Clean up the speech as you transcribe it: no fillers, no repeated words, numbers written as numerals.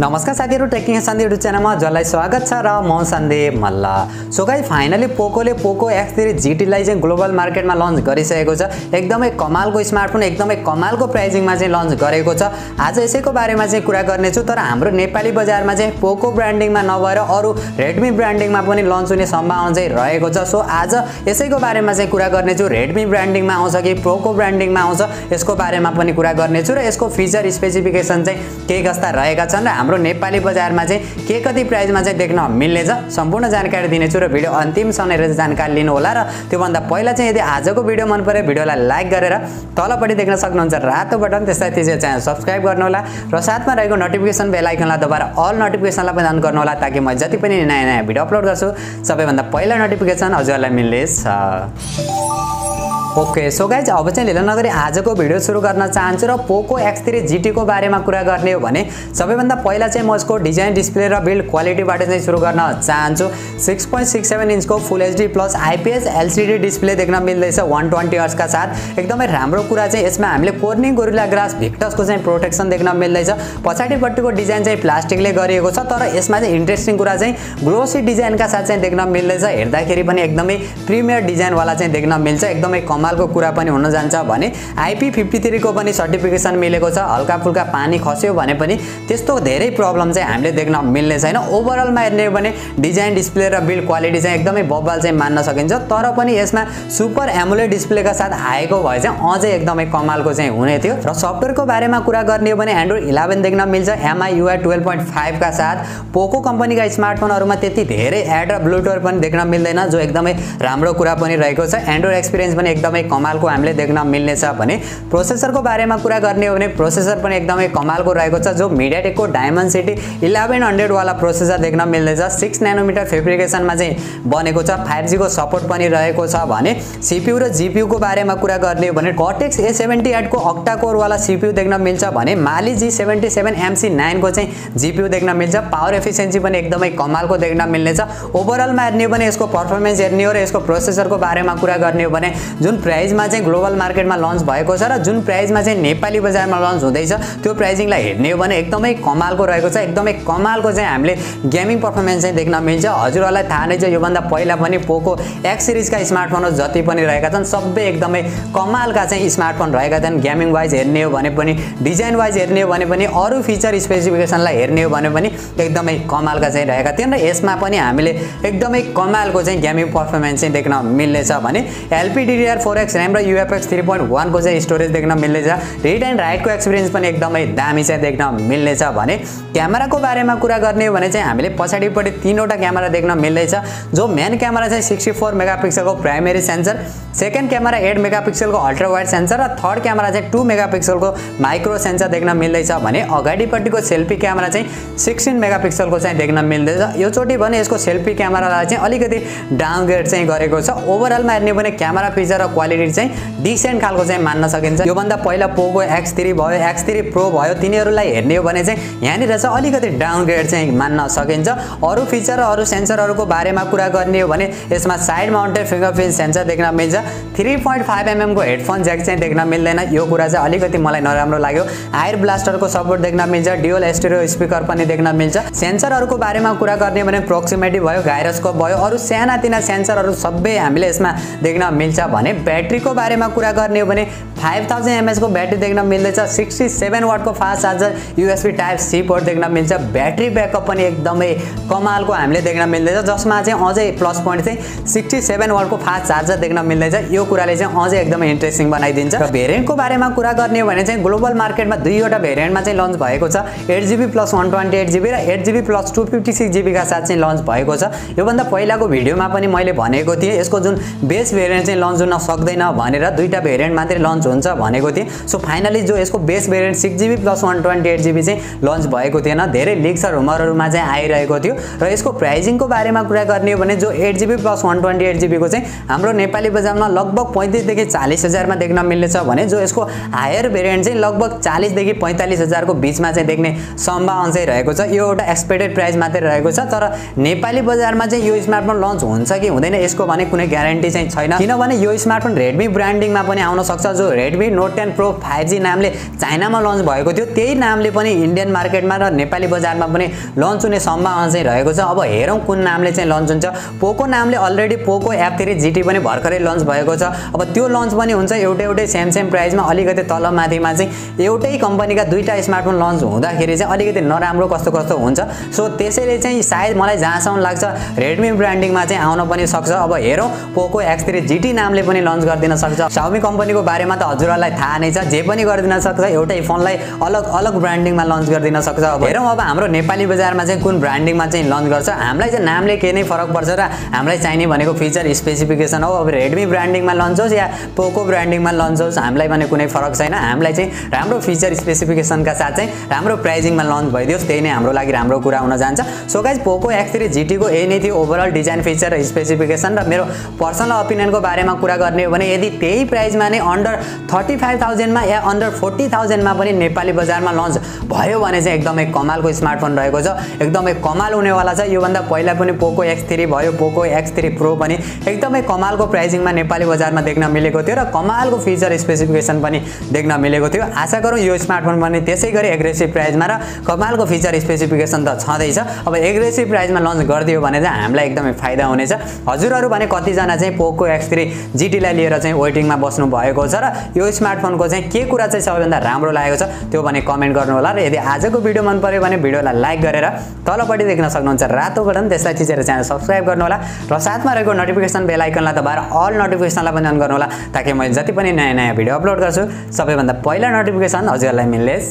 नमस्कार साथीहरु, taking Sandeep YouTube च्यानलमा जसलाई स्वागत छ र म Sandeep Malla. So guys, finally पोकोले पोको X3 GT लाई चाहिँ ग्लोबल मार्केटमा लन्च गरिसकेको छ। एकदमै कमालको स्मार्टफोन, एकदमै कमालको प्राइसिङमा चाहिँ लन्च गरेको छ। आज यसैको बारेमा चाहिँ कुरा गर्ने छु, तर हाम्रो नेपाली बजारमा चाहिँ पोको ब्रान्डिङमा नभएर अरु रेडमी ब्रान्डिङमा पनि लन्च हुने सम्भावना चाहिँ रहेको छ। सो आज यसैको बारेमा चाहिँ कुरा गर्ने छु। रेडमी ब्रान्डिङमा आउँछ कि पोको ब्रान्डिङमा आउँछ, यसको बारेमा पनि कुरा गर्ने छु र यसको फिचर स्पेसिफिकेसन चाहिँ के कस्ता रहेका छन् र हाम्रो नेपाली बजारमा चाहिँ के कति प्राइसमा चाहिँ देख्न मिल्ने छ, सम्पूर्ण जानकारी दिनेछु र भिडियो अन्तिमसम्म हेरेर जानकारी लिनु होला। र त्योभन्दा पहिला चाहिँ यदि आजको भिडियो मन पर्यो भभिडियोलाई लाइक गरेर तलपट्टि देख्न सक्नुहुन्छ रातो बटन, त्यसलाई थिचेर च्यानल सब्स्क्राइब गर्नु होला र साथमा रहेको नोटिफिकेसन बेल आइकनलाई दबाएर अल नोटिफिकेसनलाई पनि अन गर्नु होला, ताकि म जति पनि नयाँ भिडियो अपलोड गर्छु सबैभन्दा पहिला नोटिफिकेसन हजुरलाई मिल्नेछ। ओके, सो गाइज, अब चाहिँ ढिलो नगरी आजको भिडियो सुरु गर्न चाहन्छु र पोको X3 GT को बारेमा कुरा गर्ने हो भने सबैभन्दा पहिला चाहिँ म यसको डिजाइन, डिस्प्ले र बिल्ड क्वालिटीबाट चाहिँ सुरु गर्न चाहन्छु। 6.67 इन्चको full HD plus IPS LCD display देख्न मिल्दैछ 120 हर्ट्ज का साथ। एकदमै राम्रो कुरा चाहिँ यसमा हामीले कोर्निङ गोरिल्ला ग्लास भिक्टसको चाहिँ प्रोटेक्सन देख्न मिल्दैछ। पछाडिपट्टिको डिजाइन चाहिँ प्लास्टिकले गरिएको छ, तर यसमा चाहिँ इन्ट्रेस्टिङ कुरा चाहिँ ग्लोसी डिजाइनका साथ चाहिँ देख्न मिल्दैछ। हेर्दाखेरि पनि एकदमै प्रिमियर डिजाइन वाला चाहिँ देख्न मिल्छ। एकदमै कमालको कुरा पनि हुन जान्छ भने IP53 को पनि सर्टिफिकेसन मिलेको छ। हल्का फुल्का पानी खस्यो भने पनि त्यस्तो धेरै प्रब्लम चाहिँ हामीले देख्न मिल्ने छैन। ओभरअलमा हेर्ने हो भने डिजाइन, डिस्प्ले र बिल्ड क्वालिटी चाहिँ एकदमै बब्बल चाहिँ मान्न सकिन्छ, तर पनि यसमा सुपर एमोलेड डिस्प्लेका साथ आएको भए चाहिँ अझै एकदमै कमालको चाहिँ हुने थियो। र सफ्टवेयरको बारेमा कुरा गर्ने हो भने एन्ड्रोइड 11 देख्न मिल्छ MIUI 12.5 का साथ। पोको कम्पनीका स्मार्टफोनहरुमा त्यति धेरै एड र ब्लुटुथ पनि देख्न मिल्दैन, जो एकदमै राम्रो कुरा पनि रहेको छ। एन्ड्रोइड एक्सपिरियन्स पनि एकदमै कमालको हामीले देख्न मिल्ने छ भने प्रोसेसरको बारेमा कुरा गर्ने हो भने प्रोसेसर पनि एकदमै कमालको रहेको छ, जो मिडियाटेकको डायमेन्सिटी 1100 वाला प्रोसेसर देख्न मिल्दैछ। 6 नैनोमिटर फेब्रिकेसनमा चाहिँ बनेको छ। 5G को सपोर्ट पनि रहेको छ भने CPU र GPU को बारेमा कुरा गर्ने हो भने Cortex A78 को अक्टा कोर वाला CPU देख्न मिल्छ भने Mali G77 MC9 को चाहिँ GPU देख्न मिल्छ। पावर एफिसिएन्सी पनि एकदमै कमालको देख्न मिल्ने छ। ओभरअलमा हेर्ने हो भने यसको परफर्मेन्स हेर्ने हो र यसको प्रोसेसरको बारेमा कुरा गर्ने हो भने जुन प्राइसमा चाहिँ ग्लोबल मार्केटमा लन्च भएको छ र जुन प्राइसमा चाहिँ नेपाली बजारमा लन्च हुँदैछ त्यो प्राइसिङलाई हेर्ने हो भने एकदमै कमालको रहेको छ। एकदमै कमालको चाहिँ हामीले गेमिङ परफर्मेन्स चाहिँ देख्न मिल्छ। हजुरहरूलाई थाहा नै छ, योभन्दा पहिला पनि पोको X सिरिजका स्मार्टफोनहरु जति पनि रहेका छन् सबै एकदमै कमालका चाहिँ स्मार्टफोन रहेका छन्। गेमिङ वाइज हेर्ने हो भने पनि, डिजाइन वाइज हेर्ने हो भने पनि, अरु फीचर स्पेसिफिकेसनलाई हेर्ने हो भने पनि एकदमै कमालका चाहिँ रहेका थिएन। र यसमा पनि हामीले एकदमै कमालको चाहिँ गेमिङ परफर्मेन्स चाहिँ देख्न मिल्ने छ भने LPDDR4X RAM र UFS 3.1 को चाहिँ स्टोरेज देख्न मिल्ने छ। रिड एन्ड राइटको एक्सपिरियन्स पनि एकदमै दामी चाहिँ देख्न मिल्ने छ भने क्यामेराको बारेमा कुरा गर्ने हो भने चाहिँ हामीले पछाडिपट्टि तीनवटा क्यामेरा देख्न मिल्दैछ, जो मेन क्यामेरा चाहिँ 64 मेगापिक्सलको प्राइमेरी सेन्सर, सेकेन्ड क्यामेरा 8 मेगापिक्सलको अल्ट्रा वाइड सेन्सर र थर्ड क्यामेरा चाहिँ 2 मेगापिक्सलको माइक्रो सेन्सर देख्न मिल्दैछ भने अगाडिपट्टिको सेल्फी क्यामेरा चाहिँ 16 मेगापिक्सलको चाहिँ देख्न मिल्दैछ। यो चोटी भने यसको सेल्फी क्यामेरालाई चाहिँ अलिकति डाउनग्रेड चाहिँ गरेको छ। ओभरअलमा हेर्ने भने क्यामेरा फिचर र क्वालिटी चाहिँ डिसेन्ट खालको चाहिँ मान्न सकिन्छ। योभन्दा पहिला पोको X3 भयो, X3 प्रो भयो, तिनीहरूलाई हेर्ने हो भने चाहिँ यहाँनिर चाहिँ अलिकति डाउनग्रेड चाहिँ मान्न सकिन्छ। अरु फिचर र अरु सेन्सरहरुको बारेमा कुरा गर्ने हो भने यसमा साइड माउन्टेड फिंगरप्रिन्ट सेन्सर देख्न मिल्छ। 3.5 mm को हेडफोन ज्याक चाहिँ देख्न मिल्दैन, यो कुरा चाहिँ अलिकति मलाई नराम्रो लाग्यो। आयर ब्लास्टरको सपोर्ट देख्न मिल्छ। ड्युअल स्टेरियो स्पिकर पनि देख्न मिल्छ। सेन्सरहरुको बारेमा कुरा गर्ने हो भने प्रोक्सिमिटी भयो, गाइरोस्कोप भयो, अरु सानातिना सेन्सरहरु सबै हामीले यसमा देख्न मिल्छ भने ब्याट्रीको बारेमा कुरा गर्ने हो भने 5000 mAh को ब्याट्री देख्न मिल्दैछ। 67 वाट को fast charger USB type C port देख्न मिल्छ। ब्याट्री ब्याकअप पनि एकदमै कमालको हामीले देख्न मिल्दैछ, जसमा चाहिँ अझै प्लस पोइन्ट चाहिँ 67 वाट को फास्ट चार्जर देख्न मिल्दैछ। यो कुराले चाहिँ अझै एकदमै इन्ट्रेस्टिङ बनाइदिन्छ। र भेरिएन्टको बारेमा कुरा गर्ने हो भने चाहिँ ग्लोबल मार्केटमा दुईवटा भेरिएन्टमा चाहिँ लन्च भएको छ। 8GB प्लस 128GB र 8GB प्लस 256GB का साथ चाहिँ लन्च भएको छ। योभन्दा पहिलाको भिडियोमा पनि मैले भनेको थिएँ यसको जुन बेस भेरिएन्ट चाहिँ लन्च हुन सक्दैन भनेर, दुईटा भेरिएन्ट मात्रै लन्च हुन्छ भनेको थिएँ। सो फाइनली जो यसको base variant 6GB plus 128GB चाहिँ लन्च भएको थिएन। धेरै लिक्स र रुमरहरुमा चाहिँ आइरहेको थियो। र यसको प्राइसिङको बारेमा कुरा गर्ने हो भने जो 8GB प्लस 128GB को चाहिँ हाम्रो नेपाली बजारमा लगभग 35 देखि 40 हजार मा देख्न मिल्ने छ भने जो यसको हायर भेरिएन्ट चाहिँ लगभग 40 देखि 45 हजार को बीचमा चाहिँ देख्ने सम्भावना चाहिँ रहेको छ। यो एउटा एक्सपेक्टेड प्राइस मात्रै रहेको छ, तर नेपाली बजारमा चाहिँ यो स्मार्टफोन लन्च हुन्छ कि हुँदैन यसको भने कुनै ग्यारेन्टी चाहिँ छैन, किनभने यो स्मार्टफोन स्मार्टफोन Redmi ब्रान्डिङमा पनि आउन सक्छ जो Redmi Note 10 Pro 5G नामले चाइनामा लन्च भएको थियो त्यही नामले पनि इन्डियन मार्केटमा र नेपाली बजारमा पनि लन्च हुने सम्भावना चाहिँ रहेको छ अब हेरौं कुन नामले चाहिँ लन्च हुन्छ Poco नामले अलरेडी Poco F3 GT पनि भर्खरै लन्च भएको छ अब त्यो लन्च पनि हुन्छ एउटै सेम प्राइसमा अलिकति तल माथिमा चाहिँ एउटै कम्पनीका दुईटा स्मार्टफोन लन्च हुँदाखेरि चाहिँ अलिकति नराम्रो कस्तो हुन्छ सो त्यसैले चाहिँ सायद मलाई जहाँसम्म लाग्छ Redmi ब्रान्डिङमा चाहिँ आउन पनि सक्छ अब हेरौं Poco X3 GT नामले पनि लन्च गर्दिन सक्छ Xiaomi कम्पनीको बारेमा त हजुरहरुलाई थाहा नै छ जे पनि गर्दिन सक्छ एउटै फोनलाई अलग ब्रान्डिङमा लन्च गर्दिन सक्छ अब हेरौं अब हाम्रो नेपाली बजारमा चाहिँ कुन ब्रान्डिङमा चाहिँ लन्च गर्छ हामीलाई चाहिँ नामले के नै फरक पर्छ र हामीलाई चाहिने भनेको फिचर स्पेसिफिकेसन हो अब Redmi ब्रान्डिङमा लन्च होस् या Poco ब्रान्डिङमा लन्च होस् हामीलाई भने कुनै फरक छैन हामीलाई चाहिँ राम्रो फिचर स्पेसिफिकेसनका साथ चाहिँ राम्रो प्राइसिङमा लन्च भइदियोस् त्यही नै हाम्रो लागि राम्रो कुरा हुन जान्छ so guys Poco X3 GT को यही नै थियो ओभरअल डिजाइन फिचर र स्पेसिफिकेसन र मेरो पर्सनल ओपिनियनको बारेमा कुरा गर्ने हो भने यदि त्यही प्राइसमा नै अन्डर 35000 मा या अन्डर 40000 मा पनि नेपाली बजारमा लन्च भयो भने चाहिँ एकदमै कमालको स्मार्टफोन रहेको छ एकदमै कमाल हुनेवाला छ यो भन्दा पहिला पनि Poco X3 भयो Poco X3 Pro पनि एकदमै कमालको प्राइसिङमा नेपाली बजारमा देख्न मिलेको थियो र कमालको फिचर स्पेसिफिकेसन पनि देख्न मिलेको थियो आशा गरौँ यो स्मार्टफोन पनि त्यसैगरी एग्रेसिभ प्राइसमा र कमालको फिचर स्पेसिफिकेसन त छँदैछ अब एग्रेसिभ प्राइसमा लन्च गरिदियो भने चाहिँ हामीलाई एकदमै फाइदा हुनेछ हजुरहरु भने कति जना चाहिँ Poco X3 GT लाई लिएर चाहिँ वेटिङमा बस्नु भएको छ र यो स्मार्टफोनको चाहिँ के कुरा चाहिँ सबैभन्दा राम्रो लागेको छ त्यो भने कमेन्ट गर्नु होला र यदि आजको भिडियो मन पर्यो भने भिडियोलाई लाइक गरेर तलपट्टि देख्न सक्नुहुन्छ रातो बटन त्यसलाई थिचेर च्यानल सब्स्क्राइब गर्नु होला र साथमा रहेको नोटिफिकेसन बेल आइकनलाई दबाएर अल नोटिफिकेसनलाई पनि अन गर्नु होला ताकि मैले जति पनि नयाँ भिडियो अपलोड गर्छु सबैभन्दा पहिला नोटिफिकेसन हजुरलाई मिल्नेछ